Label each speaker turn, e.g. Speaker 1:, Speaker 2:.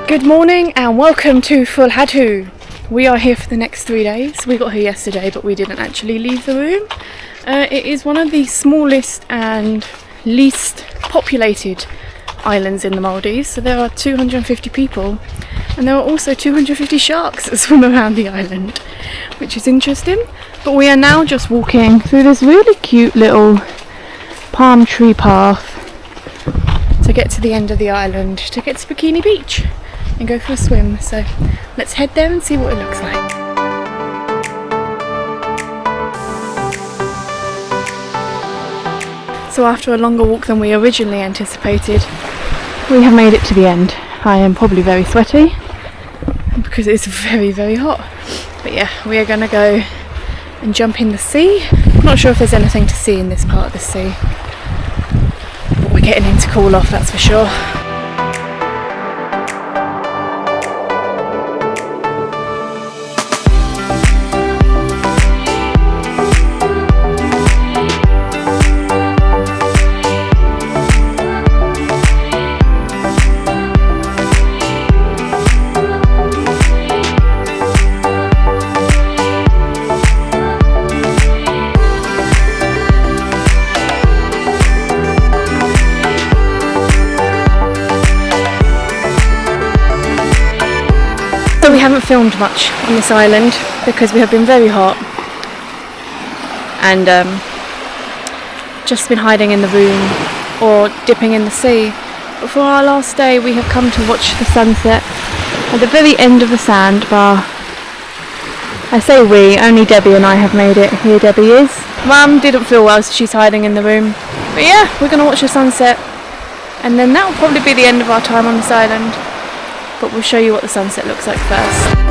Speaker 1: Good morning and welcome to Fulhadhoo. We are here for the next 3 days. We got here yesterday but we didn't actually leave the room. It is one of the smallest and least populated islands in the Maldives. So there are 250 people and there are also 250 sharks that swim around the island, which is interesting. But we are now just walking through this really cute little palm tree path to get to the end of the island, to get to Bikini Beach and go for a swim. So let's head there and see what it looks like. So after a longer walk than we originally anticipated, we have made it to the end. I am probably very sweaty because it's very, very hot. But yeah, we are going to go and jump in the sea. I'm not sure if there's anything to see in this part of the sea, but we're getting in to cool off, that's for sure. So we haven't filmed much on this island because we have been very hot and just been hiding in the room or dipping in the sea. But for our last day we have come to watch the sunset at the very end of the sandbar. I say we, only Debbie and I have made it. Here Debbie is. Mum didn't feel well so she's hiding in the room. But yeah, we're going to watch the sunset and then that will probably be the end of our time on this island. But we'll show you what the sunset looks like first.